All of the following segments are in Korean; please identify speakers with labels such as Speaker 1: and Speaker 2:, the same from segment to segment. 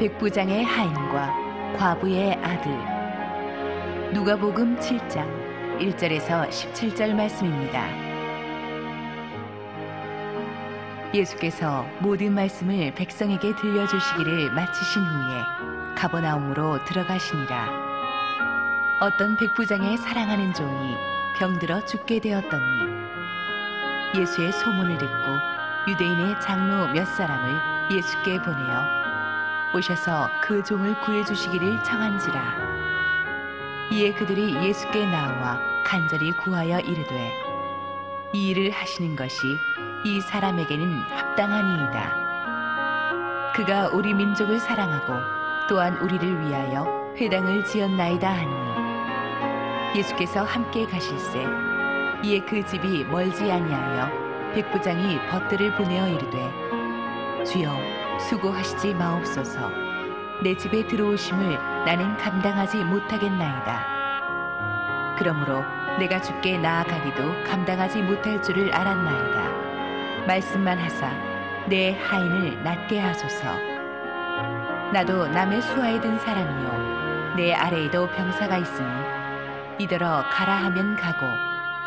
Speaker 1: 백부장의 하인과 과부의 아들. 누가복음 7장 1절에서 17절 말씀입니다. 예수께서 모든 말씀을 백성에게 들려주시기를 마치신 후에 가버나움으로 들어가시니라. 어떤 백부장의 사랑하는 종이 병들어 죽게 되었더니 예수의 소문을 듣고 유대인의 장로 몇 사람을 예수께 보내어 오셔서 그 종을 구해주시기를 청한지라. 이에 그들이 예수께 나와 간절히 구하여 이르되 이 일을 하시는 것이 이 사람에게는 합당하니이다. 그가 우리 민족을 사랑하고 또한 우리를 위하여 회당을 지었나이다 하니 예수께서 함께 가실새 이에 그 집이 멀지 아니하여 백부장이 벗들을 보내어 이르되 주여 수고하시지 마옵소서. 내 집에 들어오심을 나는 감당하지 못하겠나이다. 그러므로 내가 주께 나아가기도 감당하지 못할 줄을 알았나이다. 말씀만 하사 내 하인을 낫게 하소서. 나도 남의 수하에 든 사람이요 내 아래에도 병사가 있으니 이더러 가라 하면 가고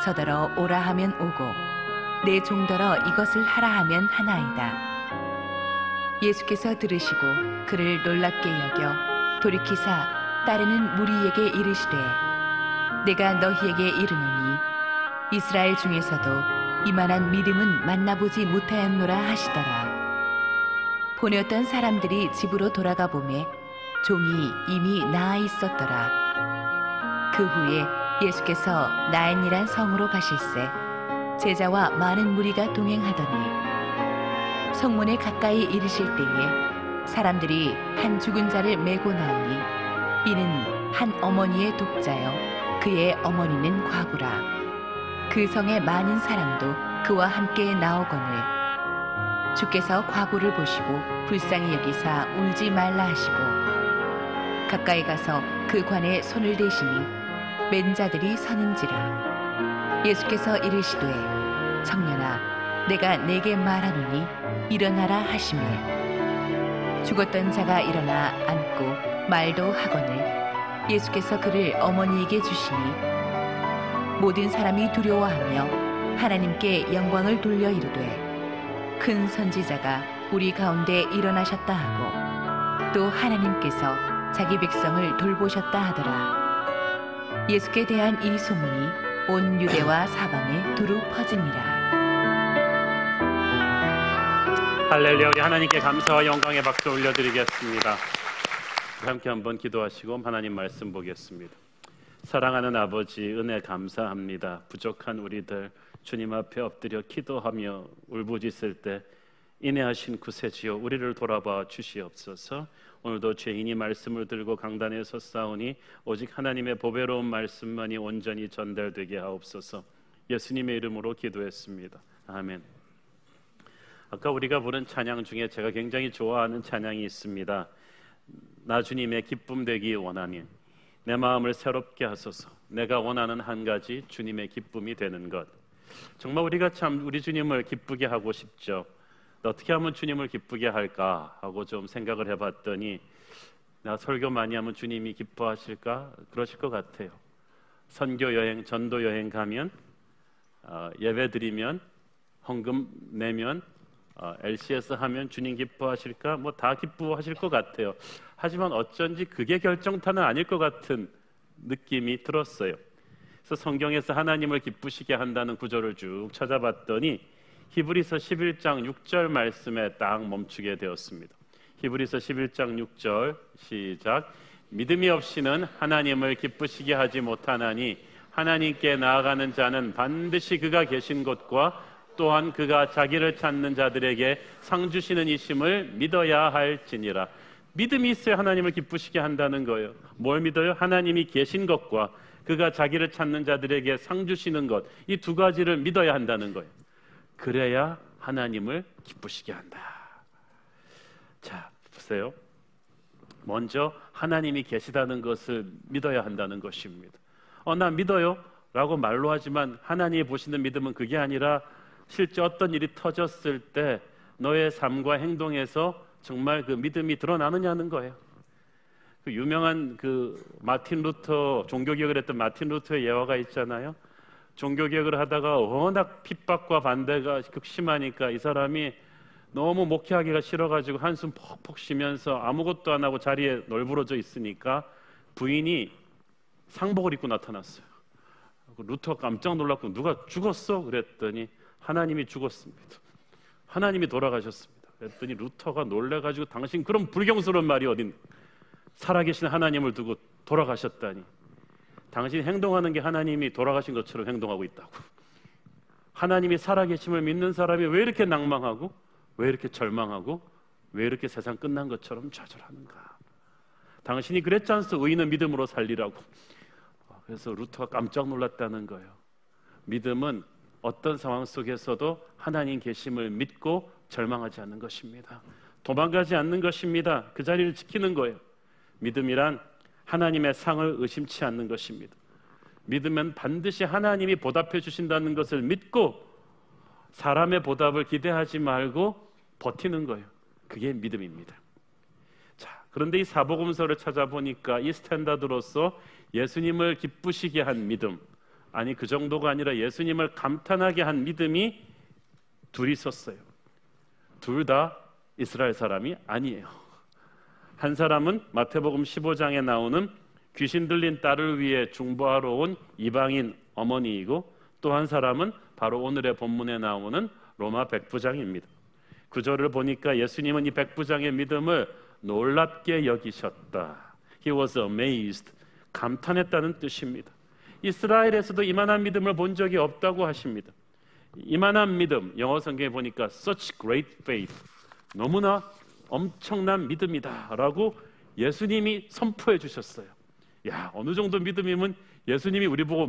Speaker 1: 저더러 오라 하면 오고 내 종더러 이것을 하라 하면 하나이다. 예수께서 들으시고 그를 놀랍게 여겨 돌이키사 따르는 무리에게 이르시되 내가 너희에게 이르노니 이스라엘 중에서도 이만한 믿음은 만나보지 못하였노라 하시더라. 보냈던 사람들이 집으로 돌아가 보매 종이 이미 나아 있었더라. 그 후에 예수께서 나인이란 성으로 가실새 제자와 많은 무리가 동행하더니 성문에 가까이 이르실 때에 사람들이 한 죽은 자를 메고 나오니 이는 한 어머니의 독자여 그의 어머니는 과부라. 그 성에 많은 사람도 그와 함께 나오거늘 주께서 과부를 보시고 불쌍히 여기사 울지 말라 하시고 가까이 가서 그 관에 손을 대시니 맨 자들이 서는지라. 예수께서 이르시되 청년아 내가 네게 말하노니 일어나라 하시매 죽었던 자가 일어나 앉고 말도 하거늘 예수께서 그를 어머니에게 주시니 모든 사람이 두려워하며 하나님께 영광을 돌려 이르되 큰 선지자가 우리 가운데 일어나셨다 하고 또 하나님께서 자기 백성을 돌보셨다 하더라. 예수께 대한 이 소문이 온 유대와 사방에 두루 퍼지니라.
Speaker 2: 할렐루야. 우리 하나님께 감사와 영광의 박수 올려드리겠습니다. 함께 한번 기도하시고 하나님 말씀 보겠습니다. 사랑하는 아버지 은혜 감사합니다. 부족한 우리들 주님 앞에 엎드려 기도하며 울부짖을 때 인내하신 구세주여 우리를 돌아봐 주시옵소서. 오늘도 죄인이 말씀을 들고 강단에 섰사오니 오직 하나님의 보배로운 말씀만이 온전히 전달되게 하옵소서. 예수님의 이름으로 기도했습니다. 아멘. 아까 우리가 부른 찬양 중에 제가 굉장히 좋아하는 찬양이 있습니다. 나 주님의 기쁨 되기 원하니 내 마음을 새롭게 하소서. 내가 원하는 한 가지 주님의 기쁨이 되는 것. 정말 우리가 참 우리 주님을 기쁘게 하고 싶죠. 어떻게 하면 주님을 기쁘게 할까 하고 좀 생각을 해봤더니 나 설교 많이 하면 주님이 기뻐하실까? 그러실 것 같아요. 선교 여행, 전도 여행 가면 예배 드리면 헌금 내면 LCS 하면 주님 기뻐하실까? 뭐 다 기뻐하실 것 같아요. 하지만 어쩐지 그게 결정타는 아닐 것 같은 느낌이 들었어요. 그래서 성경에서 하나님을 기쁘시게 한다는 구절을 쭉 찾아봤더니 히브리서 11장 6절 말씀에 딱 멈추게 되었습니다. 히브리서 11장 6절 시작. 믿음이 없이는 하나님을 기쁘시게 하지 못하나니 하나님께 나아가는 자는 반드시 그가 계신 곳과 또한 그가 자기를 찾는 자들에게 상 주시는 이심을 믿어야 할지니라. 믿음이 있어야 하나님을 기쁘시게 한다는 거예요. 뭘 믿어요? 하나님이 계신 것과 그가 자기를 찾는 자들에게 상 주시는 것, 이 두 가지를 믿어야 한다는 거예요. 그래야 하나님을 기쁘시게 한다. 자, 보세요. 먼저 하나님이 계시다는 것을 믿어야 한다는 것입니다. 나 믿어요 라고 말로 하지만 하나님이 보시는 믿음은 그게 아니라 실제 어떤 일이 터졌을 때 너의 삶과 행동에서 정말 그 믿음이 드러나느냐는 거예요. 그 유명한 그 마틴 루터, 종교개혁을 했던 마틴 루터의 예화가 있잖아요. 종교개혁을 하다가 워낙 핍박과 반대가 극심하니까 이 사람이 너무 목회하기가 싫어가지고 한숨 퍽퍽 쉬면서 아무것도 안 하고 자리에 널브러져 있으니까 부인이 상복을 입고 나타났어요. 루터가 깜짝 놀랐고 누가 죽었어? 그랬더니 하나님이 죽었습니다. 하나님이 돌아가셨습니다. 그랬더니 루터가 놀래가지고 당신 그런 불경스러운 말이 어딘, 살아계신 하나님을 두고 돌아가셨다니, 당신 행동하는 게 하나님이 돌아가신 것처럼 행동하고 있다고. 하나님이 살아계심을 믿는 사람이 왜 이렇게 낭망하고 왜 이렇게 절망하고 왜 이렇게 세상 끝난 것처럼 좌절하는가. 당신이 그랬지 않소? 의인은 믿음으로 살리라고. 그래서 루터가 깜짝 놀랐다는 거예요. 믿음은 어떤 상황 속에서도 하나님 계심을 믿고 절망하지 않는 것입니다. 도망가지 않는 것입니다. 그 자리를 지키는 거예요. 믿음이란 하나님의 상을 의심치 않는 것입니다. 믿으면 반드시 하나님이 보답해 주신다는 것을 믿고 사람의 보답을 기대하지 말고 버티는 거예요. 그게 믿음입니다. 자, 그런데 이 사복음서를 찾아보니까 이 스탠다드로서 예수님을 기쁘시게 한 믿음, 아니 그 정도가 아니라 예수님을 감탄하게 한 믿음이 둘이 있었어요. 둘 다 이스라엘 사람이 아니에요. 한 사람은 마태복음 15장에 나오는 귀신 들린 딸을 위해 중보하러 온 이방인 어머니이고, 또 한 사람은 바로 오늘의 본문에 나오는 로마 백부장입니다. 구절을 보니까 예수님은 이 백부장의 믿음을 놀랍게 여기셨다. He was amazed. 감탄했다는 뜻입니다. 이스라엘에서도 이만한 믿음을 본 적이 없다고 하십니다. 이만한 믿음, 영어 성경에 보니까 such great faith, 너무나 엄청난 믿음이다 라고 예수님이 선포해 주셨어요. 야, 어느 정도 믿음이면 예수님이 우리 보고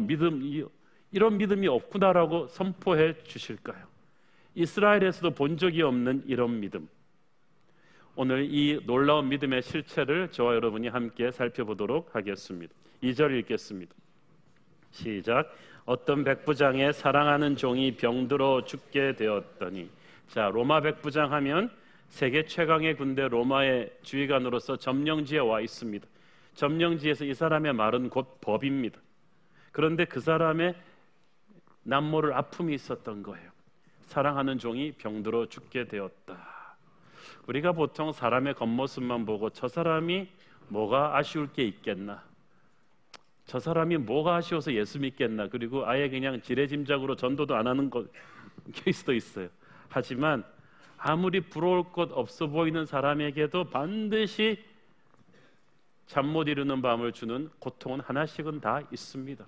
Speaker 2: 이런 믿음이 없구나라고 선포해 주실까요? 이스라엘에서도 본 적이 없는 이런 믿음. 오늘 이 놀라운 믿음의 실체를 저와 여러분이 함께 살펴보도록 하겠습니다. 2절 읽겠습니다. 시작. 어떤 백부장의 사랑하는 종이 병들어 죽게 되었더니. 자, 로마 백부장 하면 세계 최강의 군대 로마의 지휘관으로서 점령지에 와 있습니다. 점령지에서 이 사람의 말은 곧 법입니다. 그런데 그 사람의 남모를 아픔이 있었던 거예요. 사랑하는 종이 병들어 죽게 되었다. 우리가 보통 사람의 겉모습만 보고 저 사람이 뭐가 아쉬울 게 있겠나, 저 사람이 뭐가 아쉬워서 예수 믿겠나, 그리고 아예 그냥 지레짐작으로 전도도 안 하는 케이스도 있어요. 하지만 아무리 부러울 것 없어 보이는 사람에게도 반드시 잠 못 이루는 밤을 주는 고통은 하나씩은 다 있습니다.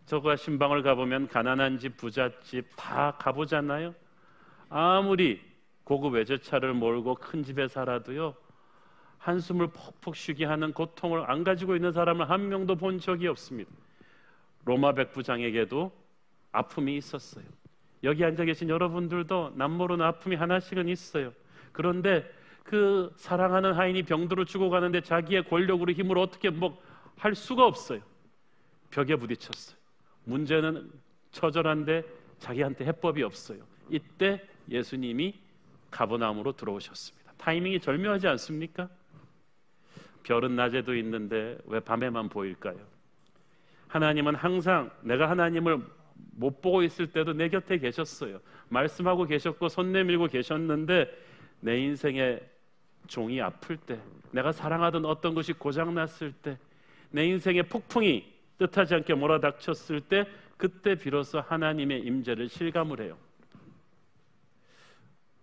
Speaker 2: 저가 신방을 가보면 가난한 집, 부잣집 다 가보잖아요. 아무리 고급 외제차를 몰고 큰 집에 살아도요, 한숨을 퍽퍽 쉬게 하는 고통을 안 가지고 있는 사람을 한 명도 본 적이 없습니다. 로마 백부장에게도 아픔이 있었어요. 여기 앉아 계신 여러분들도 남모르는 아픔이 하나씩은 있어요. 그런데 그 사랑하는 하인이 병들어 죽어가는데 자기의 권력으로 힘으로 어떻게 할 수가 없어요. 벽에 부딪혔어요. 문제는 처절한데 자기한테 해법이 없어요. 이때 예수님이 가버나움으로 들어오셨습니다. 타이밍이 절묘하지 않습니까? 별은 낮에도 있는데 왜 밤에만 보일까요? 하나님은 항상, 내가 하나님을 못 보고 있을 때도 내 곁에 계셨어요. 말씀하고 계셨고 손 내밀고 계셨는데 내 인생의 종이 아플 때, 내가 사랑하던 어떤 것이 고장났을 때, 내 인생의 폭풍이 뜻하지 않게 몰아닥쳤을 때, 그때 비로소 하나님의 임재를 실감을 해요.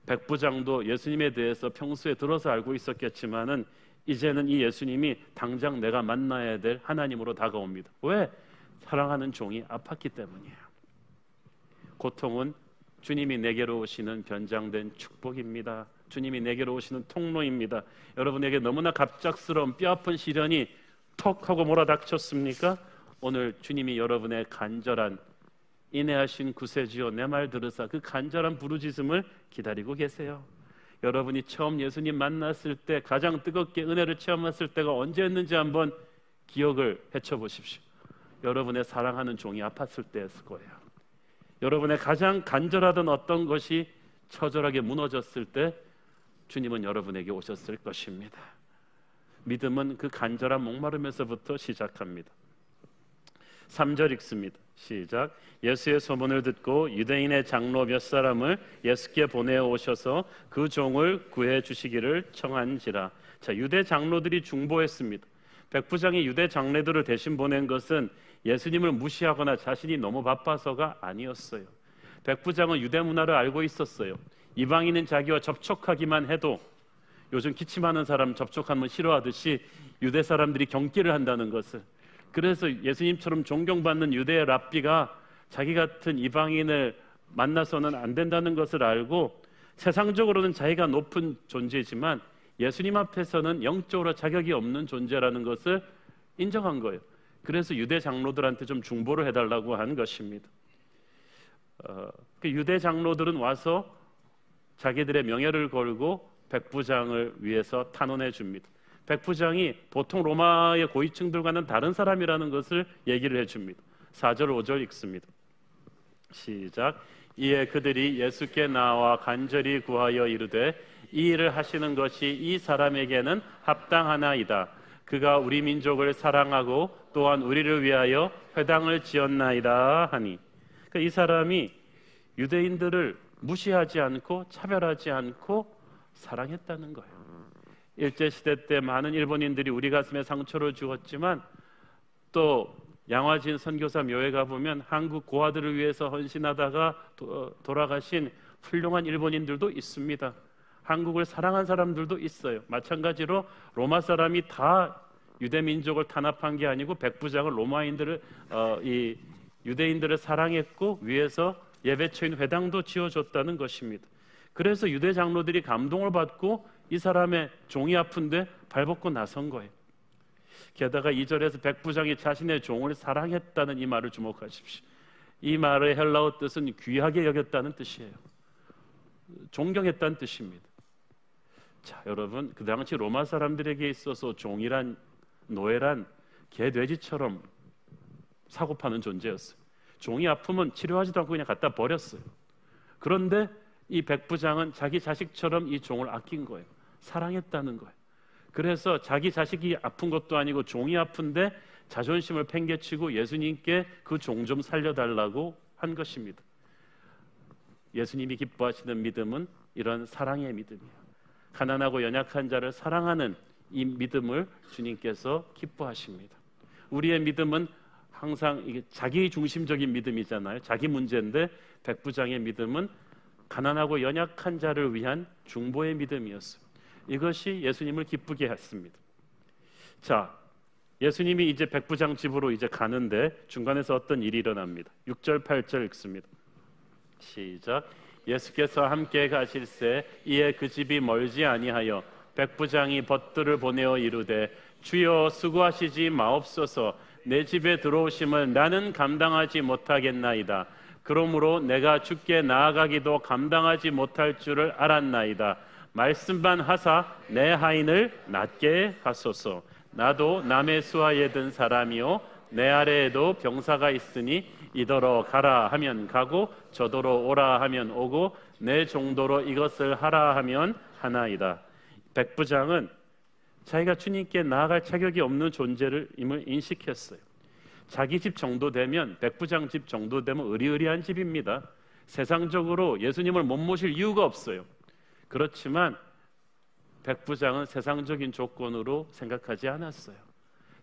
Speaker 2: 백부장도 예수님에 대해서 평소에 들어서 알고 있었겠지만은 이제는 이 예수님이 당장 내가 만나야 될 하나님으로 다가옵니다. 왜? 사랑하는 종이 아팠기 때문이에요. 고통은 주님이 내게로 오시는 변장된 축복입니다. 주님이 내게로 오시는 통로입니다. 여러분에게 너무나 갑작스러운 뼈아픈 시련이 턱 하고 몰아닥쳤습니까? 오늘 주님이 여러분의 간절한 인내하신 구세주여 내 말 들으사, 그 간절한 부르짖음을 기다리고 계세요. 여러분이 처음 예수님 만났을 때 가장 뜨겁게 은혜를 체험했을 때가 언제였는지 한번 기억을 해쳐보십시오. 여러분의 사랑하는 종이 아팠을 때였을 거예요. 여러분의 가장 간절하던 어떤 것이 처절하게 무너졌을 때 주님은 여러분에게 오셨을 것입니다. 믿음은 그 간절한 목마름에서부터 시작합니다. 3절 읽습니다. 시작. 예수의 소문을 듣고 유대인의 장로 몇 사람을 예수께 보내어 오셔서 그 종을 구해 주시기를 청한지라. 자, 유대 장로들이 중보했습니다. 백부장이 유대 장로들을 대신 보낸 것은 예수님을 무시하거나 자신이 너무 바빠서가 아니었어요. 백부장은 유대 문화를 알고 있었어요. 이방인은 자기와 접촉하기만 해도, 요즘 기침하는 사람 접촉하면 싫어하듯이 유대 사람들이 경계를 한다는 것을, 그래서 예수님처럼 존경받는 유대의 랍비가 자기 같은 이방인을 만나서는 안 된다는 것을 알고, 세상적으로는 자기가 높은 존재지만 예수님 앞에서는 영적으로 자격이 없는 존재라는 것을 인정한 거예요. 그래서 유대 장로들한테 좀 중보를 해달라고 한 것입니다. 그 유대 장로들은 와서 자기들의 명예를 걸고 백부장을 위해서 탄원해 줍니다. 백부장이 보통 로마의 고위층들과는 다른 사람이라는 것을 얘기를 해줍니다. 4절 5절 읽습니다. 시작. 이에 그들이 예수께 나와 간절히 구하여 이르되 이 일을 하시는 것이 이 사람에게는 합당하나이다. 그가 우리 민족을 사랑하고 또한 우리를 위하여 회당을 지었나이다 하니, 그러니까 이 사람이 유대인들을 무시하지 않고 차별하지 않고 사랑했다는 거예요. 일제시대 때 많은 일본인들이 우리 가슴에 상처를 주었지만, 또 양화진 선교사 묘에 가보면 한국 고아들을 위해서 헌신하다가 돌아가신 훌륭한 일본인들도 있습니다. 한국을 사랑한 사람들도 있어요. 마찬가지로 로마 사람이 다 유대 민족을 탄압한 게 아니고 백부장은 로마인들을 이 유대인들을 사랑했고 위에서 예배처인 회당도 지어줬다는 것입니다. 그래서 유대 장로들이 감동을 받고 이 사람의 종이 아픈데 발벗고 나선 거예요. 게다가 2절에서 백부장이 자신의 종을 사랑했다는 이 말을 주목하십시오. 이 말의 헬라어 뜻은 귀하게 여겼다는 뜻이에요. 존경했다는 뜻입니다. 자, 여러분, 그 당시 로마 사람들에게 있어서 종이란, 노예란 개, 돼지처럼 사고파는 존재였어요. 종이 아프면 치료하지도 않고 그냥 갖다 버렸어요. 그런데 이 백부장은 자기 자식처럼 이 종을 아낀 거예요. 사랑했다는 거예요. 그래서 자기 자식이 아픈 것도 아니고 종이 아픈데 자존심을 팽개치고 예수님께 그 종 좀 살려달라고 한 것입니다. 예수님이 기뻐하시는 믿음은 이런 사랑의 믿음이에요. 가난하고 연약한 자를 사랑하는 이 믿음을 주님께서 기뻐하십니다. 우리의 믿음은 항상 이게 자기 중심적인 믿음이잖아요. 자기 문제인데 백부장의 믿음은 가난하고 연약한 자를 위한 중보의 믿음이었어요. 이것이 예수님을 기쁘게 했습니다. 자, 예수님이 이제 백부장 집으로 이제 가는데 중간에서 어떤 일이 일어납니다. 6절 8절 읽습니다. 시작. 예수께서 함께 가실새 이에 그 집이 멀지 아니하여 백부장이 벗들을 보내어 이르되 주여 수고하시지 마옵소서. 내 집에 들어오심을 나는 감당하지 못하겠나이다. 그러므로 내가 주께 나아가기도 감당하지 못할 줄을 알았나이다. 말씀만 하사 내 하인을 낫게 하소서. 나도 남의 수하에 든 사람이요 내 아래에도 병사가 있으니 이더러 가라 하면 가고 저더러 오라 하면 오고 내 정도로 이것을 하라 하면 하나이다. 백부장은 자기가 주님께 나아갈 자격이 없는 존재임을 인식했어요. 자기 집 정도 되면, 백부장 집 정도 되면 의리의리한 집입니다. 세상적으로 예수님을 못 모실 이유가 없어요. 그렇지만 백부장은 세상적인 조건으로 생각하지 않았어요.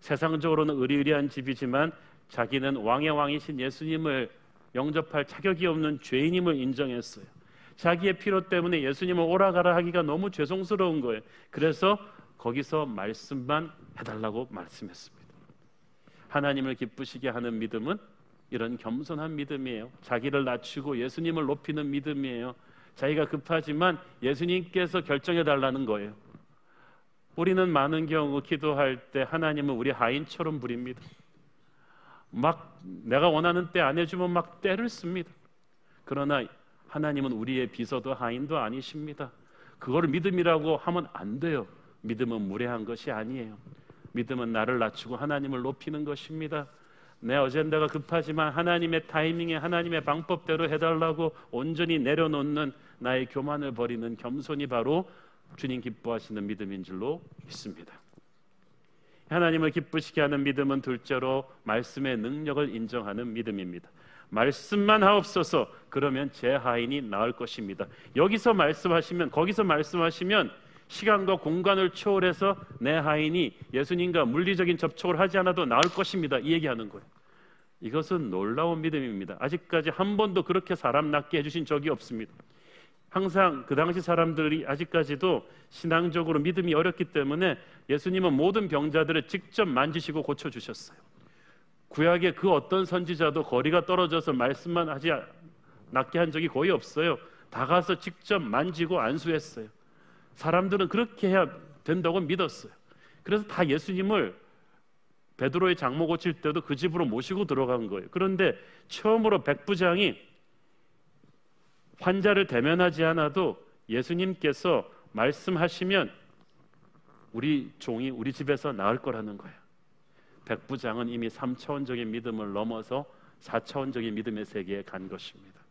Speaker 2: 세상적으로는 의리의리한 집이지만 자기는 왕의 왕이신 예수님을 영접할 자격이 없는 죄인임을 인정했어요. 자기의 필요 때문에 예수님을 오라가라 하기가 너무 죄송스러운 거예요. 그래서 거기서 말씀만 해달라고 말씀했습니다. 하나님을 기쁘시게 하는 믿음은 이런 겸손한 믿음이에요. 자기를 낮추고 예수님을 높이는 믿음이에요. 자기가 급하지만 예수님께서 결정해달라는 거예요. 우리는 많은 경우 기도할 때 하나님은 우리 하인처럼 부립니다. 막 내가 원하는 때 안 해주면 막 때를 씁니다. 그러나 하나님은 우리의 비서도 하인도 아니십니다. 그걸 믿음이라고 하면 안 돼요. 믿음은 무례한 것이 아니에요. 믿음은 나를 낮추고 하나님을 높이는 것입니다. 내 어젠다가 급하지만 하나님의 타이밍에 하나님의 방법대로 해달라고 온전히 내려놓는 나의 교만을 버리는 겸손이 바로 주님 기뻐하시는 믿음인 줄로 믿습니다. 하나님을 기쁘시게 하는 믿음은 둘째로 말씀의 능력을 인정하는 믿음입니다. 말씀만 하옵소서, 그러면 제 하인이 나을 것입니다. 여기서 말씀하시면, 거기서 말씀하시면 시간과 공간을 초월해서 내 하인이 예수님과 물리적인 접촉을 하지 않아도 나을 것입니다. 이 얘기하는 거예요. 이것은 놀라운 믿음입니다. 아직까지 한 번도 그렇게 사람 낫게 해주신 적이 없습니다. 항상 그 당시 사람들이 아직까지도 신앙적으로 믿음이 어렵기 때문에 예수님은 모든 병자들을 직접 만지시고 고쳐주셨어요. 구약의 그 어떤 선지자도 거리가 떨어져서 말씀만 하지 낫게 한 적이 거의 없어요. 다 가서 직접 만지고 안수했어요. 사람들은 그렇게 해야 된다고 믿었어요. 그래서 다 예수님을 베드로의 장모 고칠 때도 그 집으로 모시고 들어간 거예요. 그런데 처음으로 백부장이 환자를 대면하지 않아도 예수님께서 말씀하시면 우리 종이 우리 집에서 나을 거라는 거예요. 백부장은 이미 3차원적인 믿음을 넘어서 4차원적인 믿음의 세계에 간 것입니다.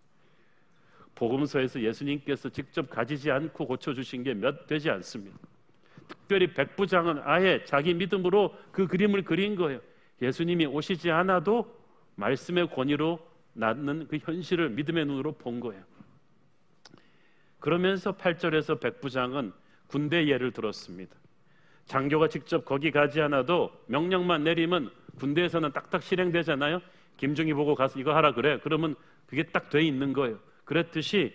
Speaker 2: 복음서에서 예수님께서 직접 가지지 않고 고쳐주신 게 몇 되지 않습니다. 특별히 백부장은 아예 자기 믿음으로 그 그림을 그린 거예요. 예수님이 오시지 않아도 말씀의 권위로 낫는 그 현실을 믿음의 눈으로 본 거예요. 그러면서 8절에서 백부장은 군대 예를 들었습니다. 장교가 직접 거기 가지 않아도 명령만 내리면 군대에서는 딱딱 실행되잖아요. 김중희 보고 가서 이거 하라 그래. 그러면 그게 딱 돼 있는 거예요. 그랬듯이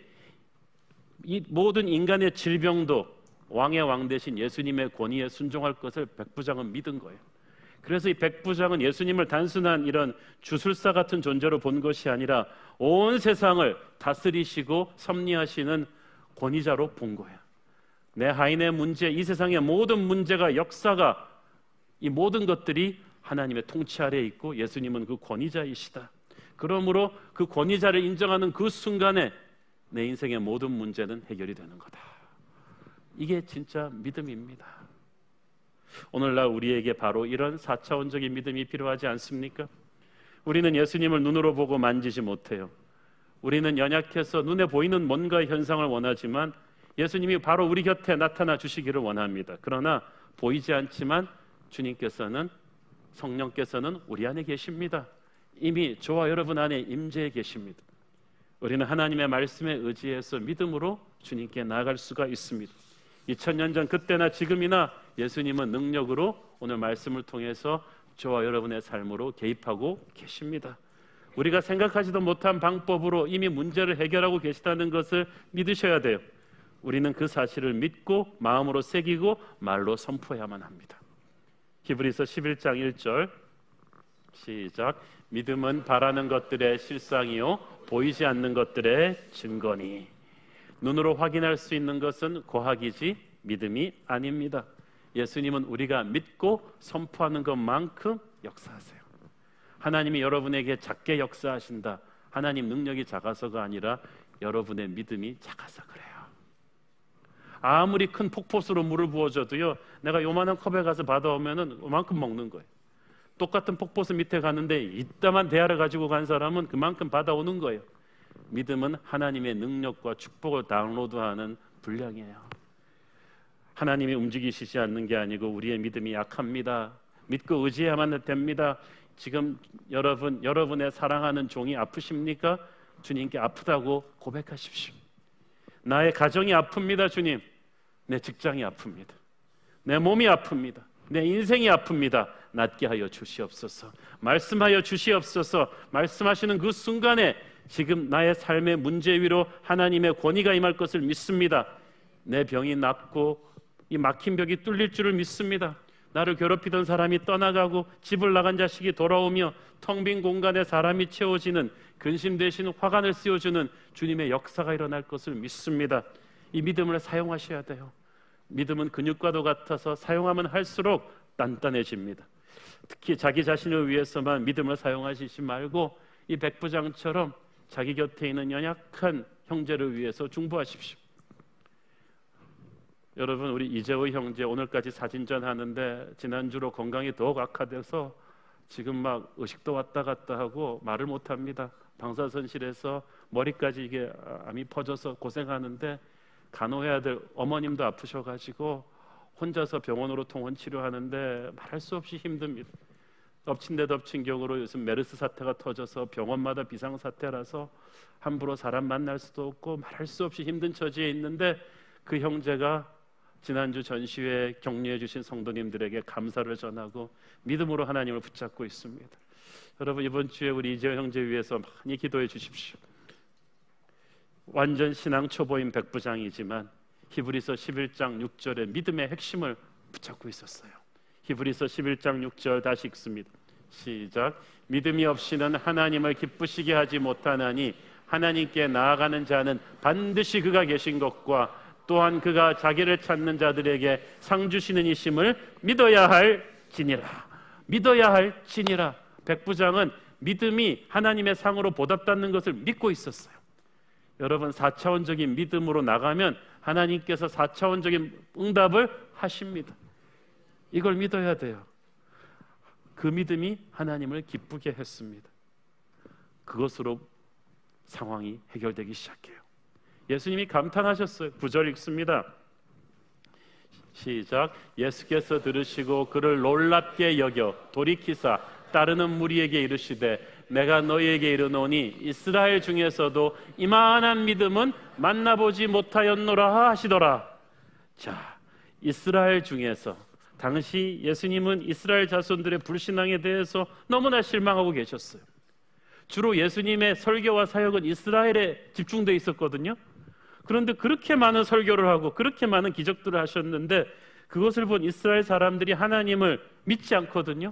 Speaker 2: 이 모든 인간의 질병도 왕의 왕 대신 예수님의 권위에 순종할 것을 백부장은 믿은 거예요. 그래서 이 백부장은 예수님을 단순한 이런 주술사 같은 존재로 본 것이 아니라 온 세상을 다스리시고 섭리하시는 권위자로 본 거예요. 내 하인의 문제, 이 세상의 모든 문제가, 역사가, 이 모든 것들이 하나님의 통치 아래에 있고 예수님은 그 권위자이시다. 그러므로 그 권위자를 인정하는 그 순간에 내 인생의 모든 문제는 해결이 되는 거다. 이게 진짜 믿음입니다. 오늘날 우리에게 바로 이런 4차원적인 믿음이 필요하지 않습니까? 우리는 예수님을 눈으로 보고 만지지 못해요. 우리는 연약해서 눈에 보이는 뭔가의 현상을 원하지만 예수님이 바로 우리 곁에 나타나 주시기를 원합니다. 그러나 보이지 않지만 주님께서는, 성령께서는 우리 안에 계십니다. 이미 저와 여러분 안에 임재해 계십니다. 우리는 하나님의 말씀에 의지해서 믿음으로 주님께 나아갈 수가 있습니다. 2000년 전 그때나 지금이나 예수님은 능력으로 오늘 말씀을 통해서 저와 여러분의 삶으로 개입하고 계십니다. 우리가 생각하지도 못한 방법으로 이미 문제를 해결하고 계시다는 것을 믿으셔야 돼요. 우리는 그 사실을 믿고 마음으로 새기고 말로 선포해야만 합니다. 히브리서 11장 1절 시작. 믿음은 바라는 것들의 실상이요 보이지 않는 것들의 증거니. 눈으로 확인할 수 있는 것은 과학이지 믿음이 아닙니다. 예수님은 우리가 믿고 선포하는 것만큼 역사하세요. 하나님이 여러분에게 작게 역사하신다. 하나님 능력이 작아서가 아니라 여러분의 믿음이 작아서 그래요. 아무리 큰 폭포수로 물을 부어줘도요, 내가 요만한 컵에 가서 받아오면은 그만큼 먹는 거예요. 똑같은 폭포수 밑에 가는데 이따만 대야를 가지고 간 사람은 그만큼 받아오는 거예요. 믿음은 하나님의 능력과 축복을 다운로드하는 분량이에요. 하나님이 움직이시지 않는 게 아니고 우리의 믿음이 약합니다. 믿고 의지해야만 됩니다. 지금 여러분의 사랑하는 종이 아프십니까? 주님께 아프다고 고백하십시오. 나의 가정이 아픕니다. 주님, 내 직장이 아픕니다. 내 몸이 아픕니다. 내 인생이 아픕니다. 낫게 하여 주시옵소서. 말씀하여 주시옵소서. 말씀하시는 그 순간에 지금 나의 삶의 문제 위로 하나님의 권위가 임할 것을 믿습니다. 내 병이 낫고 이 막힌 벽이 뚫릴 줄을 믿습니다. 나를 괴롭히던 사람이 떠나가고 집을 나간 자식이 돌아오며 텅 빈 공간에 사람이 채워지는, 근심 대신 화관을 씌워주는 주님의 역사가 일어날 것을 믿습니다. 이 믿음을 사용하셔야 돼요. 믿음은 근육과도 같아서 사용하면 할수록 단단해집니다. 특히 자기 자신을 위해서만 믿음을 사용하시지 말고 이 백부장처럼 자기 곁에 있는 연약한 형제를 위해서 중보하십시오. 여러분, 우리 이재호 형제 오늘까지 사진전 하는데 지난주로 건강이 더욱 악화돼서 지금 막 의식도 왔다 갔다 하고 말을 못합니다. 방사선실에서 머리까지 이게 암이 퍼져서 고생하는데 간호해야 될 어머님도 아프셔가지고 혼자서 병원으로 통원 치료하는데 말할 수 없이 힘듭니다. 덮친 데 덮친 격으로 요즘 메르스 사태가 터져서 병원마다 비상사태라서 함부로 사람 만날 수도 없고 말할 수 없이 힘든 처지에 있는데 그 형제가 지난주 전시회에 격려해 주신 성도님들에게 감사를 전하고 믿음으로 하나님을 붙잡고 있습니다. 여러분, 이번 주에 우리 이재호 형제 위해서 많이 기도해 주십시오. 완전 신앙 초보인 백부장이지만 히브리서 11장 6절의 믿음의 핵심을 붙잡고 있었어요. 히브리서 11장 6절 다시 읽습니다. 시작. 믿음이 없이는 하나님을 기쁘시게 하지 못하나니 하나님께 나아가는 자는 반드시 그가 계신 것과 또한 그가 자기를 찾는 자들에게 상 주시는 이심을 믿어야 할지니라. 믿어야 할지니라. 백부장은 믿음이 하나님의 상으로 보답받는 것을 믿고 있었어요. 여러분, 4차원적인 믿음으로 나가면 하나님께서 4차원적인 응답을 하십니다. 이걸 믿어야 돼요. 그 믿음이 하나님을 기쁘게 했습니다. 그것으로 상황이 해결되기 시작해요. 예수님이 감탄하셨어요. 9절 읽습니다. 시작. 예수께서 들으시고 그를 놀랍게 여겨 돌이키사 따르는 무리에게 이르시되 내가 너희에게 이르노니 이스라엘 중에서도 이만한 믿음은 만나보지 못하였노라 하시더라. 자, 이스라엘 중에서 당시 예수님은 이스라엘 자손들의 불신앙에 대해서 너무나 실망하고 계셨어요. 주로 예수님의 설교와 사역은 이스라엘에 집중되어 있었거든요. 그런데 그렇게 많은 설교를 하고 그렇게 많은 기적들을 하셨는데 그것을 본 이스라엘 사람들이 하나님을 믿지 않거든요.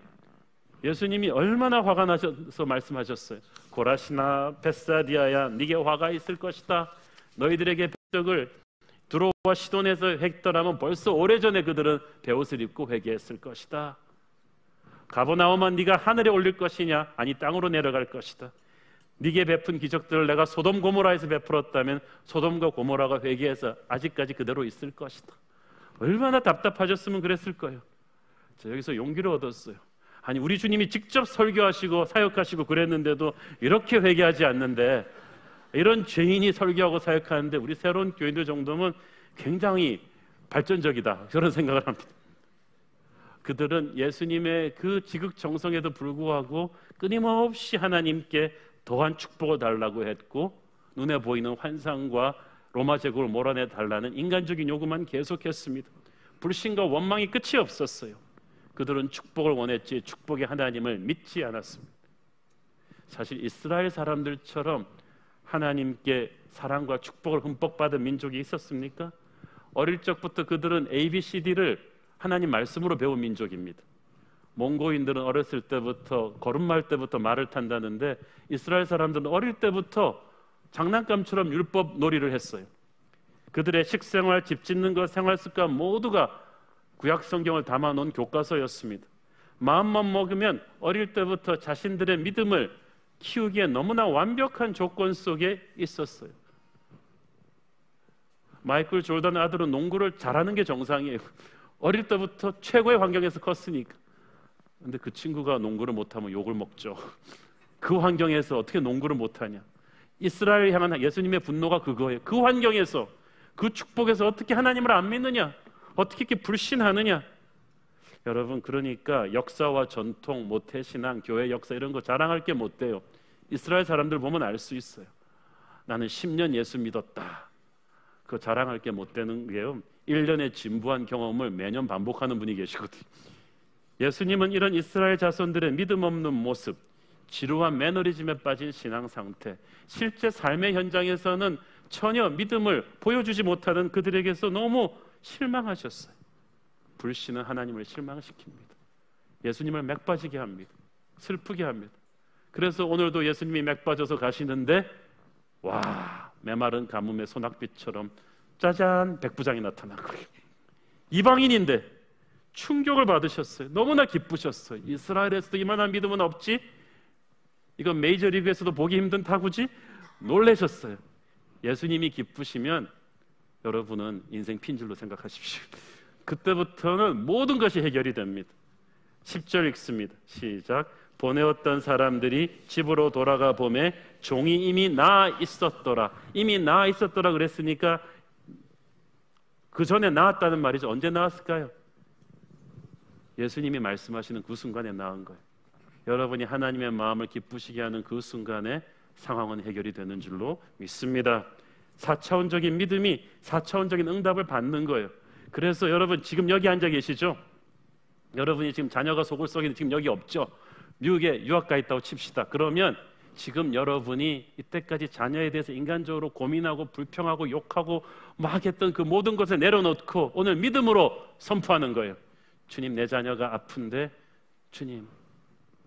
Speaker 2: 예수님이 얼마나 화가 나셔서 말씀하셨어요. 고라시나 벳사디아야, 네게 화가 있을 것이다. 너희들에게 백적을 두로와 시돈에서 획더라면 벌써 오래전에 그들은 베옷을 입고 회개했을 것이다. 가버나움아, 네가 하늘에 올릴 것이냐? 아니, 땅으로 내려갈 것이다. 네게 베푼 기적들을 내가 소돔 고모라에서 베풀었다면 소돔과 고모라가 회개해서 아직까지 그대로 있을 것이다. 얼마나 답답하셨으면 그랬을 거예요. 자, 여기서 용기를 얻었어요. 아니, 우리 주님이 직접 설교하시고 사역하시고 그랬는데도 이렇게 회개하지 않는데, 이런 죄인이 설교하고 사역하는데 우리 새로운 교인들 정도면 굉장히 발전적이다, 그런 생각을 합니다. 그들은 예수님의 그 지극정성에도 불구하고 끊임없이 하나님께 더한 축복을 달라고 했고 눈에 보이는 환상과 로마 제국을 몰아내 달라는 인간적인 요구만 계속했습니다. 불신과 원망이 끝이 없었어요. 그들은 축복을 원했지 축복의 하나님을 믿지 않았습니다. 사실 이스라엘 사람들처럼 하나님께 사랑과 축복을 흠뻑 받은 민족이 있었습니까? 어릴 적부터 그들은 ABCD를 하나님 말씀으로 배운 민족입니다. 몽고인들은 어렸을 때부터 걸음말 때부터 말을 탄다는데 이스라엘 사람들은 어릴 때부터 장난감처럼 율법 놀이를 했어요. 그들의 식생활, 집 짓는 것, 생활 습관 모두가 구약 성경을 담아놓은 교과서였습니다. 마음만 먹으면 어릴 때부터 자신들의 믿음을 키우기에 너무나 완벽한 조건 속에 있었어요. 마이클 조던 아들은 농구를 잘하는 게 정상이에요. 어릴 때부터 최고의 환경에서 컸으니까. 근데 그 친구가 농구를 못하면 욕을 먹죠. 그 환경에서 어떻게 농구를 못하냐. 이스라엘 향한 예수님의 분노가 그거예요. 그 환경에서, 그 축복에서 어떻게 하나님을 안 믿느냐, 어떻게 이렇게 불신하느냐. 여러분, 그러니까 역사와 전통, 모태신앙, 교회 역사 이런 거 자랑할 게 못 돼요. 이스라엘 사람들 보면 알 수 있어요. 나는 10년 예수 믿었다. 그거 자랑할 게 못 되는 게요, 1년의 진부한 경험을 매년 반복하는 분이 계시거든요. 예수님은 이런 이스라엘 자손들의 믿음 없는 모습, 지루한 매너리즘에 빠진 신앙 상태, 실제 삶의 현장에서는 전혀 믿음을 보여주지 못하는 그들에게서 너무 실망하셨어요. 불신은 하나님을 실망시킵니다. 예수님을 맥 빠지게 합니다. 슬프게 합니다. 그래서 오늘도 예수님이 맥 빠져서 가시는데 와, 메마른 가뭄의 소낙비처럼 짜잔, 백부장이 나타난 거예요. 이방인인데 충격을 받으셨어요. 너무나 기쁘셨어요. 이스라엘에서도 이만한 믿음은 없지? 이건 메이저리그에서도 보기 힘든 타구지? 놀라셨어요. 예수님이 기쁘시면 여러분은 인생 핀줄로 생각하십시오. 그때부터는 모든 것이 해결이 됩니다. 10절 읽습니다. 시작. 보내었던 사람들이 집으로 돌아가 보매 종이 이미 나아 있었더라. 이미 나아 있었더라 그랬으니까 그 전에 나았다는 말이죠. 언제 나았을까요? 예수님이 말씀하시는 그 순간에 나은 거예요. 여러분이 하나님의 마음을 기쁘시게 하는 그 순간에 상황은 해결이 되는 줄로 믿습니다. 4차원적인 믿음이 4차원적인 응답을 받는 거예요. 그래서 여러분 지금 여기 앉아 계시죠? 여러분이 지금 자녀가 속을 썩이는 지금 여기 없죠? 미국에 유학 가 있다고 칩시다. 그러면 지금 여러분이 이때까지 자녀에 대해서 인간적으로 고민하고 불평하고 욕하고 막 했던 그 모든 것을 내려놓고 오늘 믿음으로 선포하는 거예요. 주님, 내 자녀가 아픈데 주님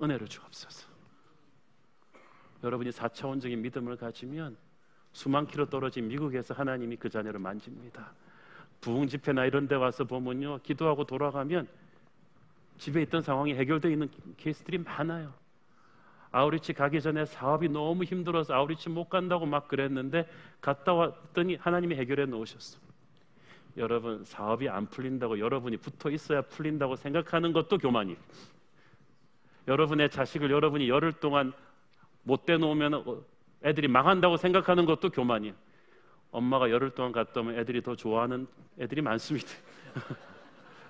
Speaker 2: 은혜를 주옵소서. 여러분이 4차원적인 믿음을 가지면 수만 킬로 떨어진 미국에서 하나님이 그 자녀를 만집니다. 부흥 집회나 이런 데 와서 보면요, 기도하고 돌아가면 집에 있던 상황이 해결되어 있는 케이스들이 많아요. 아우리치 가기 전에 사업이 너무 힘들어서 아우리치 못 간다고 막 그랬는데 갔다 왔더니 하나님이 해결해 놓으셨어. 여러분, 사업이 안 풀린다고 여러분이 붙어 있어야 풀린다고 생각하는 것도 교만이에요. 여러분의 자식을 여러분이 열흘 동안 못 대놓으면 애들이 망한다고 생각하는 것도 교만이에요. 엄마가 열흘 동안 갔다 오면 애들이 더 좋아하는 애들이 많습니다.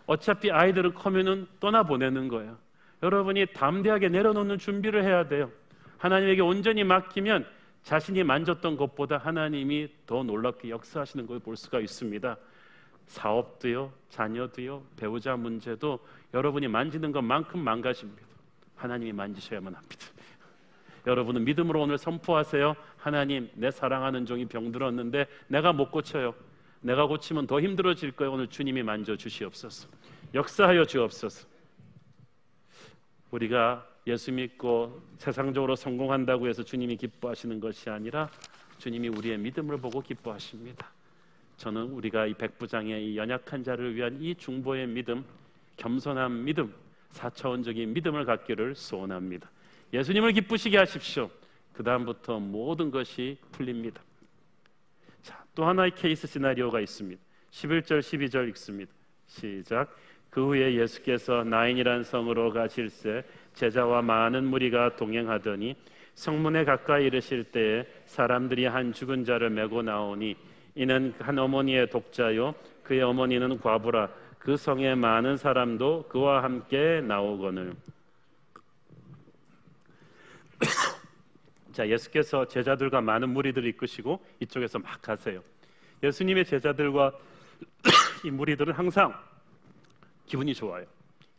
Speaker 2: 어차피 아이들은 커면은 떠나보내는 거예요. 여러분이 담대하게 내려놓는 준비를 해야 돼요. 하나님에게 온전히 맡기면 자신이 만졌던 것보다 하나님이 더 놀랍게 역사하시는 걸 볼 수가 있습니다. 사업도요, 자녀도요, 배우자 문제도 여러분이 만지는 것만큼 망가집니다. 하나님이 만지셔야만 합니다. 여러분은 믿음으로 오늘 선포하세요. 하나님, 내 사랑하는 종이 병들었는데 내가 못 고쳐요. 내가 고치면 더 힘들어질 거예요. 오늘 주님이 만져 주시옵소서. 역사하여 주옵소서. 우리가 예수 믿고 세상적으로 성공한다고 해서 주님이 기뻐하시는 것이 아니라 주님이 우리의 믿음을 보고 기뻐하십니다. 저는 우리가 이 백부장의 이 연약한 자를 위한 이 중보의 믿음, 겸손한 믿음, 4차원적인 믿음을 갖기를 소원합니다. 예수님을 기쁘시게 하십시오. 그 다음부터 모든 것이 풀립니다. 자, 또 하나의 케이스 시나리오가 있습니다. 11절 12절 읽습니다. 시작. 그 후에 예수께서 나인이란 성으로 가실새 제자와 많은 무리가 동행하더니 성문에 가까이 이르실 때에 사람들이 한 죽은 자를 메고 나오니 이는 한 어머니의 독자요 그의 어머니는 과부라. 그 성에 많은 사람도 그와 함께 나오거늘. 자, 예수께서 제자들과 많은 무리들을 이끄시고 이쪽에서 막 가세요. 예수님의 제자들과 이 무리들은 항상 기분이 좋아요.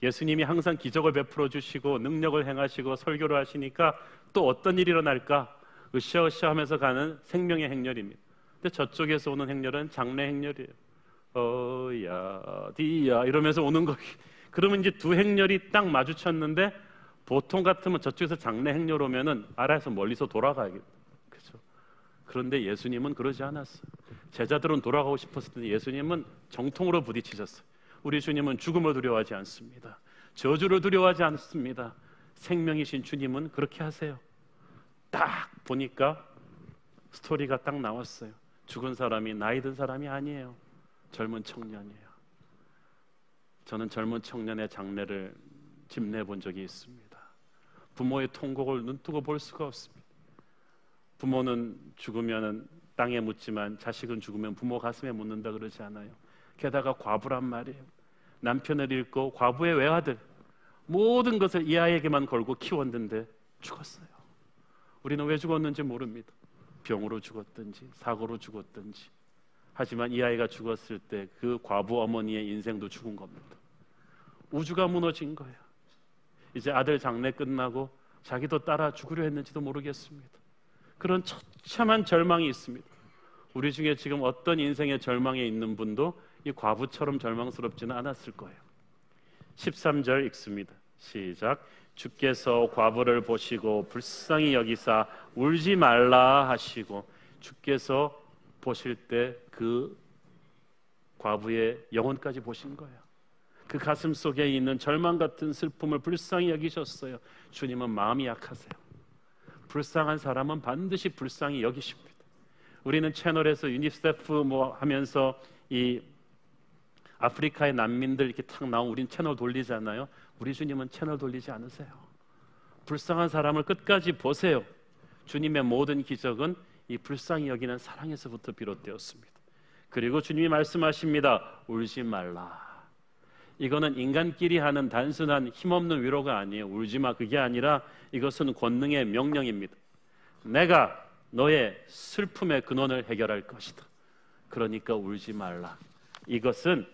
Speaker 2: 예수님이 항상 기적을 베풀어 주시고 능력을 행하시고 설교를 하시니까 또 어떤 일이 일어날까 으쌰으쌰 하면서 가는 생명의 행렬입니다. 근데 저쪽에서 오는 행렬은 장례 행렬이에요. 어야 디야 이러면서 오는 거예요. 그러면 이제 두 행렬이 딱 마주쳤는데 보통 같으면 저쪽에서 장례 행렬 오면은 알아서 멀리서 돌아가야겠다. 그렇죠? 그런데 예수님은 그러지 않았어요. 제자들은 돌아가고 싶었을 때 예수님은 정통으로 부딪히셨어요. 우리 주님은 죽음을 두려워하지 않습니다. 저주를 두려워하지 않습니다. 생명이신 주님은 그렇게 하세요. 딱 보니까 스토리가 딱 나왔어요. 죽은 사람이 나이 든 사람이 아니에요. 젊은 청년이에요. 저는 젊은 청년의 장례를 집례 본 적이 있습니다. 부모의 통곡을 눈뜨고 볼 수가 없습니다. 부모는 죽으면 땅에 묻지만 자식은 죽으면 부모 가슴에 묻는다 그러지 않아요. 게다가 과부란 말이에요. 남편을 잃고 과부의 외아들 모든 것을 이 아이에게만 걸고 키웠는데 죽었어요. 우리는 왜 죽었는지 모릅니다. 병으로 죽었든지 사고로 죽었든지. 하지만 이 아이가 죽었을 때 그 과부 어머니의 인생도 죽은 겁니다. 우주가 무너진 거예요. 이제 아들 장례 끝나고 자기도 따라 죽으려 했는지도 모르겠습니다. 그런 처참한 절망이 있습니다. 우리 중에 지금 어떤 인생의 절망에 있는 분도 이 과부처럼 절망스럽지는 않았을 거예요. 13절 읽습니다. 시작. 주께서 과부를 보시고 불쌍히 여기사 울지 말라 하시고, 주께서 보실 때 그 과부의 영혼까지 보신 거예요. 그 가슴 속에 있는 절망 같은 슬픔을 불쌍히 여기셨어요. 주님은 마음이 약하세요. 불쌍한 사람은 반드시 불쌍히 여기십니다. 우리는 채널에서 유니세프 하면서 이 아프리카의 난민들 이렇게 탁 나온 우린 채널 돌리잖아요. 우리 주님은 채널 돌리지 않으세요. 불쌍한 사람을 끝까지 보세요. 주님의 모든 기적은 이 불쌍히 여기는 사랑에서부터 비롯되었습니다. 그리고 주님이 말씀하십니다. 울지 말라. 이거는 인간끼리 하는 단순한 힘없는 위로가 아니에요. 울지 마, 그게 아니라 이것은 권능의 명령입니다. 내가 너의 슬픔의 근원을 해결할 것이다. 그러니까 울지 말라. 이것은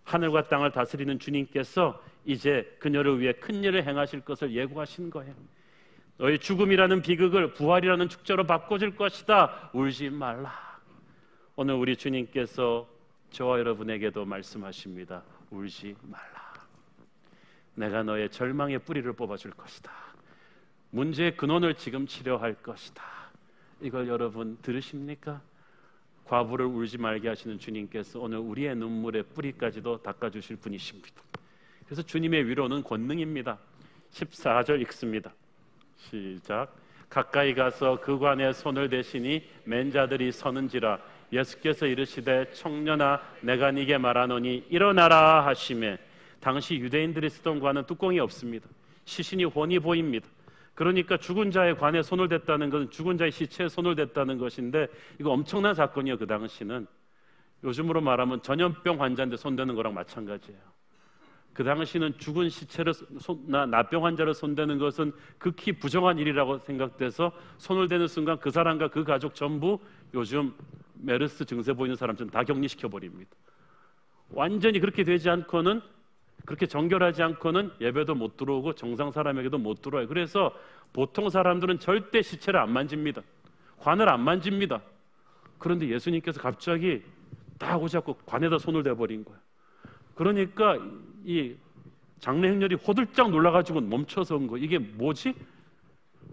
Speaker 2: 하늘과 땅을 다스리는 주님께서 이제 그녀를 위해 큰 일을 행하실 것을 예고하신 거예요. 너의 죽음이라는 비극을 부활이라는 축제로 바꿔줄 것이다. 울지 말라. 오늘 우리 주님께서 저와 여러분에게도 말씀하십니다. 울지 말라. 내가 너의 절망의 뿌리를 뽑아줄 것이다. 문제의 근원을 지금 치료할 것이다. 이걸 여러분 들으십니까? 과부를 울지 말게 하시는 주님께서 오늘 우리의 눈물의 뿌리까지도 닦아주실 분이십니다. 그래서 주님의 위로는 권능입니다. 14절 읽습니다. 시작. 가까이 가서 그 관에 손을 대시니 맨 자들이 서는지라. 예수께서 이르시되 청년아 내가 네게 말하노니 일어나라 하시매. 당시 유대인들이 쓰던 관은 뚜껑이 없습니다. 시신이 훤히 보입니다. 그러니까 죽은 자의 관에 손을 댔다는 것은 죽은 자의 시체에 손을 댔다는 것인데 이거 엄청난 사건이에요. 그 당시는 요즘으로 말하면 전염병 환자인데 손대는 거랑 마찬가지예요. 그 당시는 죽은 시체를 나병 환자를 손대는 것은 극히 부정한 일이라고 생각돼서 손을 대는 순간 그 사람과 그 가족 전부 요즘 메르스 증세 보이는 사람처럼 다 격리시켜 버립니다. 완전히 그렇게 되지 않고는, 그렇게 정결하지 않고는 예배도 못 들어오고 정상 사람에게도 못 들어와요. 그래서 보통 사람들은 절대 시체를 안 만집니다. 관을 안 만집니다. 그런데 예수님께서 갑자기 딱 오지 않고 관에다 손을 대버린 거예요. 그러니까 이 장례 행렬이 호들짝 놀라가지고 멈춰선 거예요. 이게 뭐지?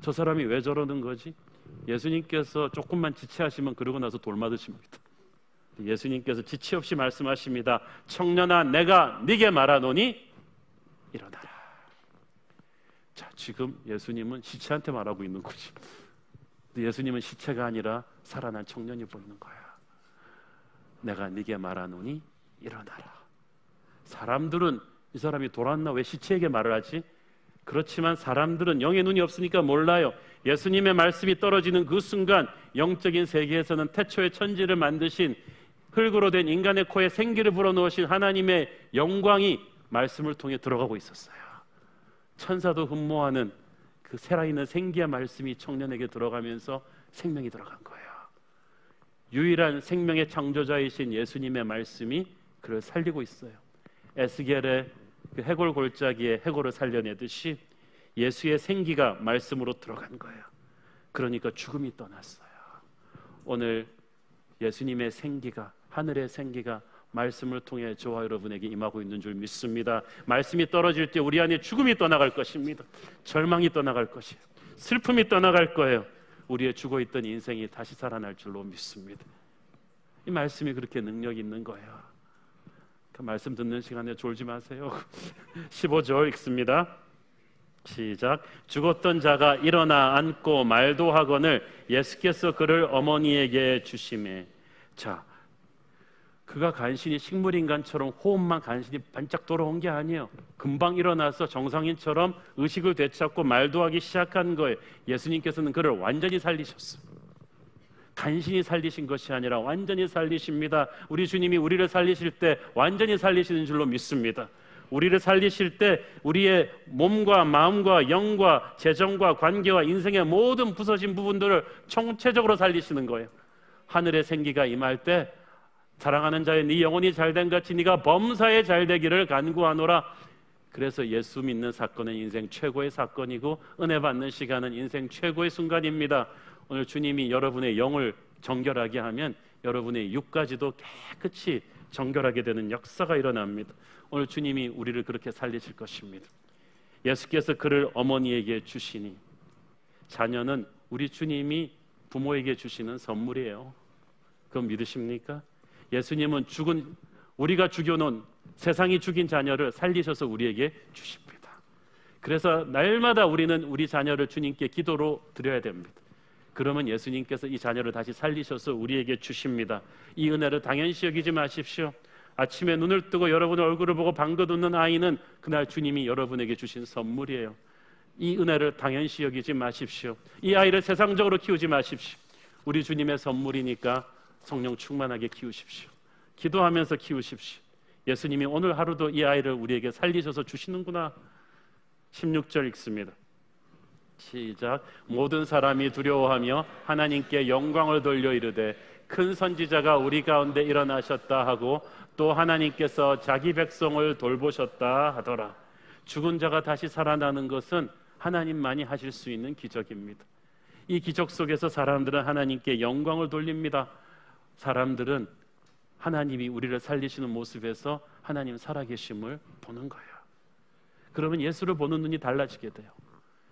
Speaker 2: 저 사람이 왜 저러는 거지? 예수님께서 조금만 지체하시면 그러고 나서 돌 맞으십니다. 예수님께서 지체 없이 말씀하십니다. 청년아 내가 네게 말하노니 일어나라. 자, 지금 예수님은 시체한테 말하고 있는 거지. 예수님은 시체가 아니라 살아난 청년이 보이는 거야. 내가 네게 말하노니 일어나라. 사람들은 이 사람이 돌았나 왜 시체에게 말을 하지? 그렇지만 사람들은 영의 눈이 없으니까 몰라요. 예수님의 말씀이 떨어지는 그 순간 영적인 세계에서는 태초에 천지를 만드신 흙으로 된 인간의 코에 생기를 불어넣으신 하나님의 영광이 말씀을 통해 들어가고 있었어요. 천사도 흠모하는 그 살아있는 생기의 말씀이 청년에게 들어가면서 생명이 들어간 거예요. 유일한 생명의 창조자이신 예수님의 말씀이 그를 살리고 있어요. 에스겔의 그 해골 골짜기에 해골을 살려내듯이 예수의 생기가 말씀으로 들어간 거예요. 그러니까 죽음이 떠났어요. 오늘 예수님의 생기가, 하늘의 생기가 말씀을 통해 저와 여러분에게 임하고 있는 줄 믿습니다. 말씀이 떨어질 때 우리 안에 죽음이 떠나갈 것입니다. 절망이 떠나갈 것이에요. 슬픔이 떠나갈 거예요. 우리의 죽어있던 인생이 다시 살아날 줄로 믿습니다. 이 말씀이 그렇게 능력 있는 거예요. 그 말씀 듣는 시간에 졸지 마세요. 15절 읽습니다. 시작. 죽었던 자가 일어나 앉고 말도 하거늘 예수께서 그를 어머니에게 주시매. 자, 그가 간신히 식물인간처럼 호흡만 간신히 반짝 돌아온 게 아니에요. 금방 일어나서 정상인처럼 의식을 되찾고 말도 하기 시작한 거예요. 예수님께서는 그를 완전히 살리셨어요. 간신히 살리신 것이 아니라 완전히 살리십니다. 우리 주님이 우리를 살리실 때 완전히 살리시는 줄로 믿습니다. 우리를 살리실 때 우리의 몸과 마음과 영과 재정과 관계와 인생의 모든 부서진 부분들을 총체적으로 살리시는 거예요. 하늘의 생기가 임할 때 사랑하는 자의 네 영혼이 잘된 같이 네가 범사에 잘되기를 간구하노라. 그래서 예수 믿는 사건은 인생 최고의 사건이고 은혜 받는 시간은 인생 최고의 순간입니다. 오늘 주님이 여러분의 영을 정결하게 하면 여러분의 육까지도 깨끗이 정결하게 되는 역사가 일어납니다. 오늘 주님이 우리를 그렇게 살리실 것입니다. 예수께서 그를 어머니에게 주시니, 자녀는 우리 주님이 부모에게 주시는 선물이에요. 그건 믿으십니까? 예수님은 우리가 죽여놓은, 세상이 죽인 자녀를 살리셔서 우리에게 주십니다. 그래서 날마다 우리는 우리 자녀를 주님께 기도로 드려야 됩니다. 그러면 예수님께서 이 자녀를 다시 살리셔서 우리에게 주십니다. 이 은혜를 당연시 여기지 마십시오. 아침에 눈을 뜨고 여러분의 얼굴을 보고 방긋 웃는 아이는 그날 주님이 여러분에게 주신 선물이에요. 이 은혜를 당연시 여기지 마십시오. 이 아이를 세상적으로 키우지 마십시오. 우리 주님의 선물이니까 성령 충만하게 키우십시오. 기도하면서 키우십시오. 예수님이 오늘 하루도 이 아이를 우리에게 살리셔서 주시는구나. 16절 읽습니다. 시작. 모든 사람이 두려워하며 하나님께 영광을 돌려 이르되 큰 선지자가 우리 가운데 일어나셨다 하고 또 하나님께서 자기 백성을 돌보셨다 하더라. 죽은 자가 다시 살아나는 것은 하나님만이 하실 수 있는 기적입니다. 이 기적 속에서 사람들은 하나님께 영광을 돌립니다. 사람들은 하나님이 우리를 살리시는 모습에서 하나님 살아계심을 보는 거예요. 그러면 예수를 보는 눈이 달라지게 돼요.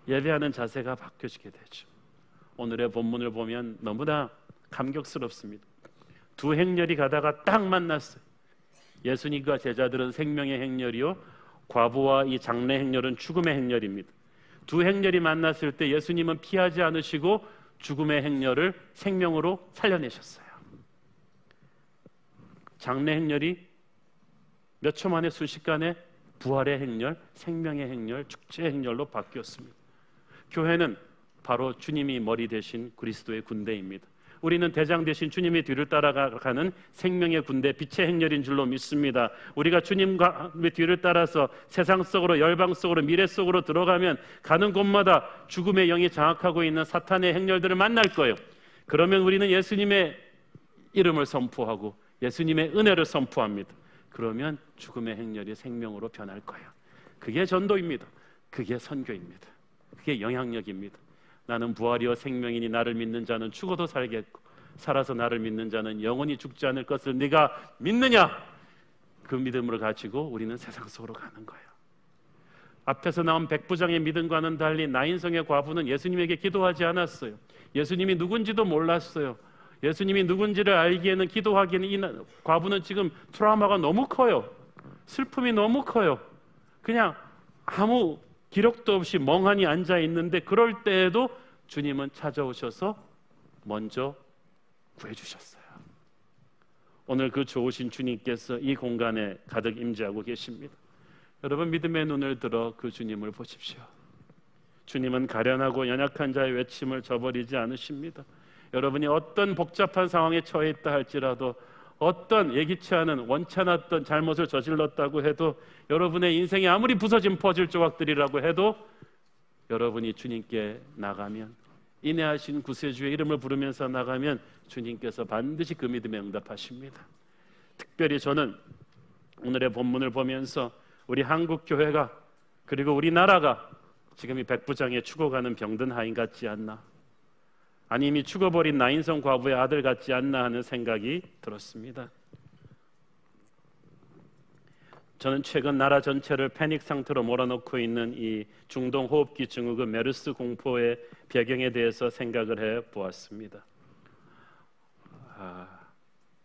Speaker 2: 예배하는 자세가 바뀌어지게 되죠. 오늘의 본문을 보면 너무나 감격스럽습니다. 두 행렬이 가다가 딱 만났어요. 예수님과 제자들은 생명의 행렬이요, 과부와 이 장래 행렬은 죽음의 행렬입니다. 두 행렬이 만났을 때 예수님은 피하지 않으시고 죽음의 행렬을 생명으로 살려내셨어요. 장래 행렬이 몇 초 만에 순식간에 부활의 행렬, 생명의 행렬, 축제의 행렬로 바뀌었습니다. 교회는 바로 주님이 머리 대신 그리스도의 군대입니다. 우리는 대장 대신 주님의 뒤를 따라가는 생명의 군대, 빛의 행렬인 줄로 믿습니다. 우리가 주님의 뒤를 따라서 세상 속으로, 열방 속으로, 미래 속으로 들어가면 가는 곳마다 죽음의 영이 장악하고 있는 사탄의 행렬들을 만날 거예요. 그러면 우리는 예수님의 이름을 선포하고 예수님의 은혜를 선포합니다. 그러면 죽음의 행렬이 생명으로 변할 거예요. 그게 전도입니다. 그게 선교입니다. 그게 영향력입니다. 나는 부활이요 생명이니 나를 믿는 자는 죽어도 살겠고 살아서 나를 믿는 자는 영원히 죽지 않을 것을 네가 믿느냐? 그 믿음을 가지고 우리는 세상 속으로 가는 거예요. 앞에서 나온 백부장의 믿음과는 달리 나인성의 과부는 예수님에게 기도하지 않았어요. 예수님이 누군지도 몰랐어요. 예수님이 누군지를 알기에는, 기도하기에는 이 과부는 지금 트라우마가 너무 커요. 슬픔이 너무 커요. 그냥 아무 기력도 없이 멍하니 앉아 있는데 그럴 때에도 주님은 찾아오셔서 먼저 구해주셨어요. 오늘 그 좋으신 주님께서 이 공간에 가득 임재하고 계십니다. 여러분, 믿음의 눈을 들어 그 주님을 보십시오. 주님은 가련하고 연약한 자의 외침을 저버리지 않으십니다. 여러분이 어떤 복잡한 상황에 처해 있다 할지라도, 어떤 예기치 않은 원치 않았던 잘못을 저질렀다고 해도, 여러분의 인생이 아무리 부서진 퍼즐 조각들이라고 해도 여러분이 주님께 나가면, 인내하신 구세주의 이름을 부르면서 나가면 주님께서 반드시 그 믿음에 응답하십니다. 특별히 저는 오늘의 본문을 보면서 우리 한국 교회가, 그리고 우리나라가 지금 이 백부장에 죽어가는 병든 하인 같지 않나, 아니 이미 죽어버린 나인성 과부의 아들 같지 않나 하는 생각이 들었습니다. 저는 최근 나라 전체를 패닉 상태로 몰아넣고 있는 이 중동 호흡기 증후군 메르스 공포의 배경에 대해서 생각을 해보았습니다.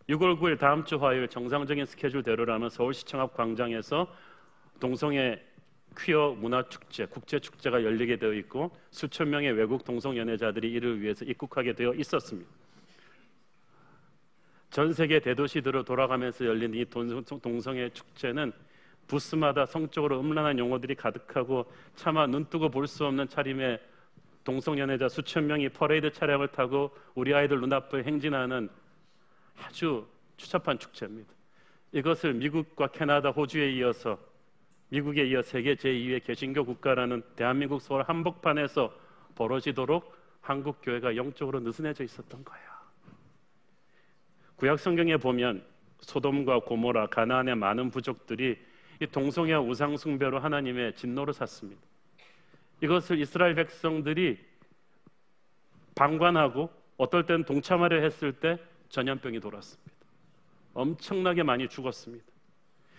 Speaker 2: 6월 9일 다음 주 화요일 정상적인 스케줄대로라면 서울시청 앞 광장에서 동성애 퀴어 문화축제, 국제축제가 열리게 되어 있고 수천 명의 외국 동성연애자들이 이를 위해서 입국하게 되어 있었습니다. 전 세계 대도시들을 돌아가면서 열린 이 동성애 축제는 부스마다 성적으로 음란한 용어들이 가득하고 차마 눈뜨고 볼 수 없는 차림의 동성연애자 수천 명이 퍼레이드 차량을 타고 우리 아이들 눈앞을 행진하는 아주 추잡한 축제입니다. 이것을 미국과 캐나다, 호주에 이어서, 미국에 이어 세계 제2의 개신교 국가라는 대한민국 서울 한복판에서 벌어지도록 한국 교회가 영적으로 느슨해져 있었던 거예요. 구약 성경에 보면 소돔과 고모라, 가나안의 많은 부족들이 이 동성애와 우상 숭배로 하나님의 진노를 샀습니다. 이것을 이스라엘 백성들이 방관하고 어떨 때는 동참하려 했을 때 전염병이 돌았습니다. 엄청나게 많이 죽었습니다.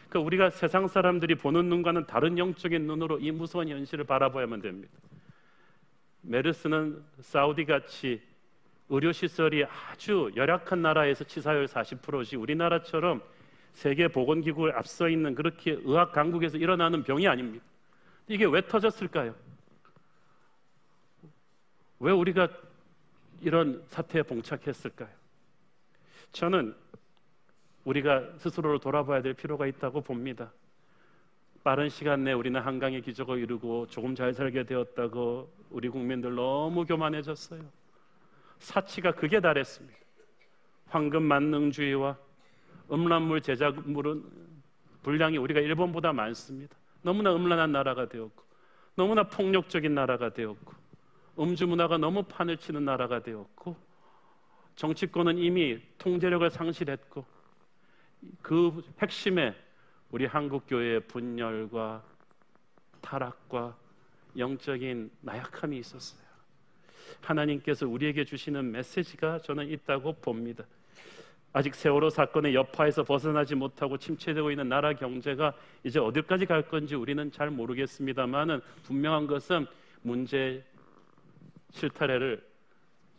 Speaker 2: 그러니까 우리가 세상 사람들이 보는 눈과는 다른 영적인 눈으로 이 무서운 현실을 바라봐야만 됩니다. 메르스는 사우디같이 의료시설이 아주 열악한 나라에서 치사율 40%지 우리나라처럼 세계보건기구에 앞서 있는 그렇게 의학 강국에서 일어나는 병이 아닙니다. 이게 왜 터졌을까요? 왜 우리가 이런 사태에 봉착했을까요? 저는 우리가 스스로를 돌아봐야 될 필요가 있다고 봅니다. 빠른 시간 내에 우리는 한강의 기적을 이루고 조금 잘 살게 되었다고 우리 국민들 너무 교만해졌어요. 사치가 극에 달했습니다. 황금 만능주의와 음란물 제작물은 분량이 우리가 일본보다 많습니다. 너무나 음란한 나라가 되었고, 너무나 폭력적인 나라가 되었고, 음주 문화가 너무 판을 치는 나라가 되었고, 정치권은 이미 통제력을 상실했고, 그 핵심에 우리 한국교회의 분열과 타락과 영적인 나약함이 있었어요. 하나님께서 우리에게 주시는 메시지가 저는 있다고 봅니다. 아직 세월호 사건의 여파에서 벗어나지 못하고 침체되고 있는 나라 경제가 이제 어디까지 갈 건지 우리는 잘 모르겠습니다만은 분명한 것은 문제 실타래를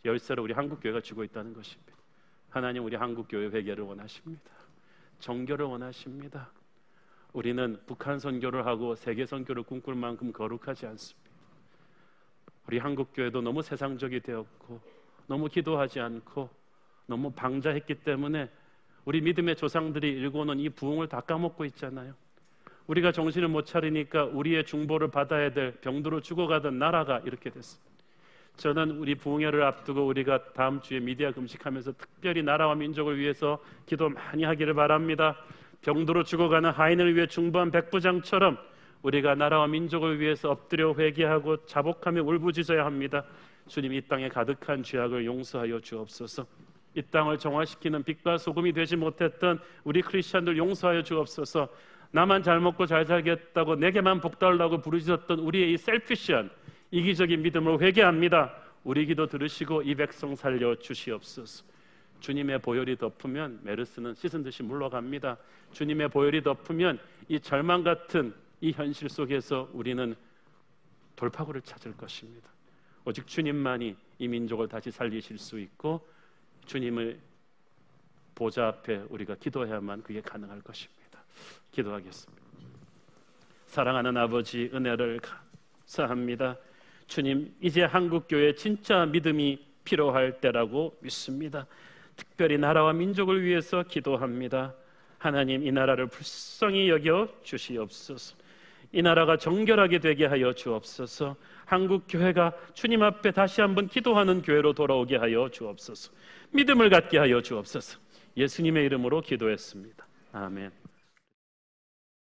Speaker 2: 열쇠로 우리 한국교회가 쥐고 있다는 것입니다. 하나님, 우리 한국교회 회개를 원하십니다. 정결을 원하십니다. 우리는 북한 선교를 하고 세계 선교를 꿈꿀 만큼 거룩하지 않습니다. 우리 한국교회도 너무 세상적이 되었고, 너무 기도하지 않고, 너무 방자했기 때문에 우리 믿음의 조상들이 일궈놓은 이 부흥을 다 까먹고 있잖아요. 우리가 정신을 못 차리니까 우리의 중보를 받아야 될 병두로 죽어가던 나라가 이렇게 됐습니다. 저는 우리 부흥회를 앞두고 우리가 다음 주에 미디어 금식하면서 특별히 나라와 민족을 위해서 기도 많이 하기를 바랍니다. 병두로 죽어가는 하인을 위해 중보한 백부장처럼 우리가 나라와 민족을 위해서 엎드려 회개하고 자복하며 울부짖어야 합니다. 주님, 이 땅에 가득한 죄악을 용서하여 주옵소서. 이 땅을 정화시키는 빛과 소금이 되지 못했던 우리 크리스천들 용서하여 주옵소서. 나만 잘 먹고 잘 살겠다고 내게만 복 달라고 부르짖었던 우리의 이 셀피시한 이기적인 믿음을 회개합니다. 우리 기도 들으시고 이 백성 살려 주시옵소서. 주님의 보혈이 덮으면 메르스는 씻은 듯이 물러갑니다. 주님의 보혈이 덮으면 이 절망 같은 이 현실 속에서 우리는 돌파구를 찾을 것입니다. 오직 주님만이 이 민족을 다시 살리실 수 있고, 주님을 보좌 앞에 우리가 기도해야만 그게 가능할 것입니다. 기도하겠습니다. 사랑하는 아버지, 은혜를 감사합니다. 주님, 이제 한국교회 진짜 믿음이 필요할 때라고 믿습니다. 특별히 나라와 민족을 위해서 기도합니다. 하나님, 이 나라를 불쌍히 여겨 주시옵소서. 이 나라가 정결하게 되게 하여 주옵소서. 한국교회가 주님 앞에 다시 한번 기도하는 교회로 돌아오게 하여 주옵소서. 믿음을 갖게 하여 주옵소서. 예수님의 이름으로 기도했습니다. 아멘.